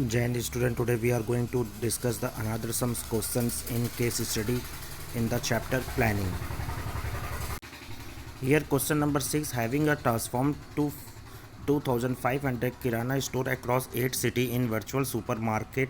Jain student, today we are going to discuss the another some questions in case study in the chapter planning. Here question number 6, having a transformed to 2500 kirana store across 8 city in virtual supermarket,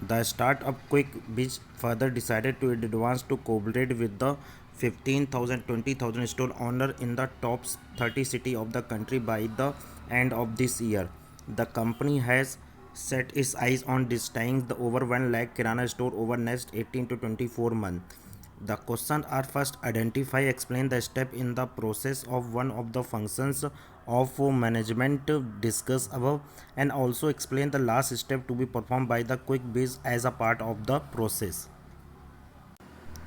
the startup Quick Biz further decided to advance to cooperate with the 15,000 20,000 store owner in the top 30 city of the country by the end of this year. The company has set its eyes on destroying the over 1 lakh kirana store over next 18 to 24 months. The questions are first identify, explain the step in the process of one of the functions of management discussed above, and also explain the last step to be performed by the quick biz as a part of the process.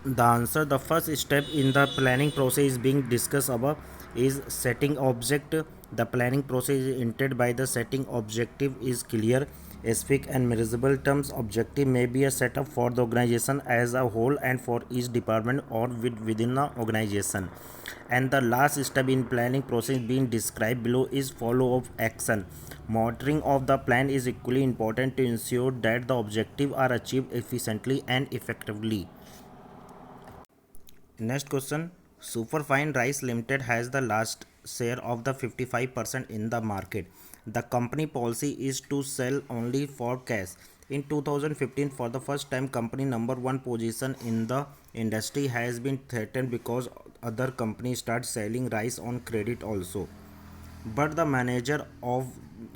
The answer, the first step in the planning process is being discussed above is setting object. The planning process is intended by the setting objective is clear, specific and measurable terms. Objective may be a setup for the organization as a whole and for each department or within the organization. And the last step in planning process being described below is follow up action. Monitoring of the plan is equally important to ensure that the objectives are achieved efficiently and effectively. Next question. Superfine Rice Limited has the last share of the 55% in the market. The company policy is to sell only for cash. In 2015, for the first time, company number one position in the industry has been threatened because other companies start selling rice on credit also. But the manager of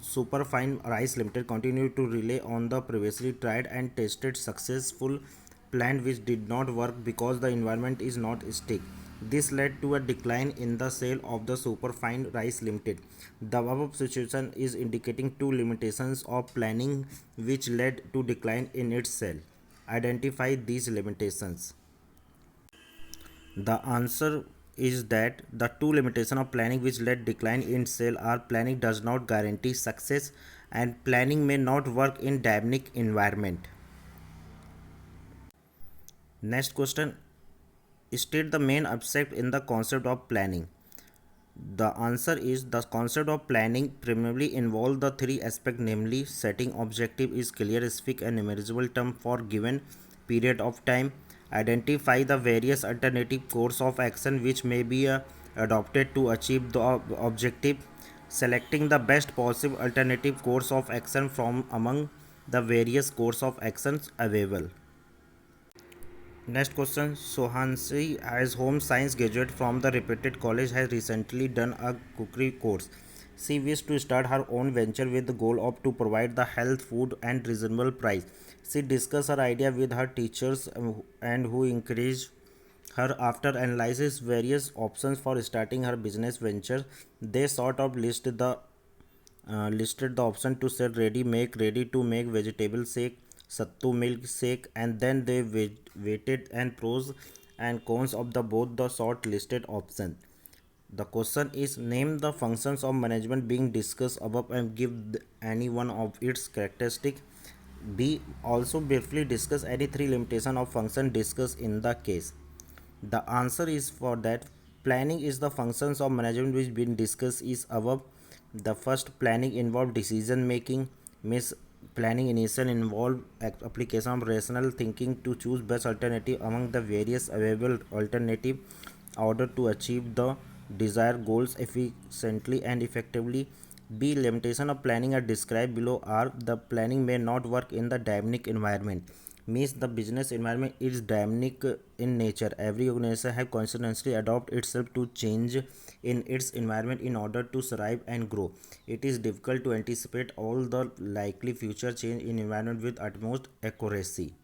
Superfine Rice Limited continued to rely on the previously tried and tested successful plan which did not work because the environment is not stick. This led to a decline in the sale of the Superfine Rice Limited. The above situation is indicating two limitations of planning which led to decline in its sale. Identify these limitations. The answer is that the two limitations of planning which led decline in sale are planning does not guarantee success and planning may not work in dynamic environment. Next question, state the main aspect in the concept of planning. The answer is the concept of planning primarily involves the three aspects, namely setting objective is clear, specific and measurable term for given period of time. Identify the various alternative course of action which may be adopted to achieve the objective. Selecting the best possible alternative course of action from among the various course of actions available. Next question. Sohansi, as home science graduate from the reputed college, has recently done a cookery course. She wished to start her own venture with the goal of to provide the health food and reasonable price. She discussed her idea with her teachers and who encouraged her after analysis various options for starting her business venture. They sort of listed the option to sell ready to make vegetable shake, sattu milk shake, and then they weighted and pros and cons of the both the short listed option. The question is name the functions of management being discussed above and give any one of its characteristic. B, also briefly discuss any three limitation of function discussed in the case. The answer is for that planning is the functions of management which been discussed is above. The first, planning involved decision making. Means planning initial involve application of rational thinking to choose best alternative among the various available alternative order to achieve the desired goals efficiently and effectively. B, limitation of planning are described below are the planning may not work in the dynamic environment. Means the business environment is dynamic in nature. Every organization have constantly adopt itself to change in its environment in order to survive and grow. It is difficult to anticipate all the likely future change in environment with utmost accuracy.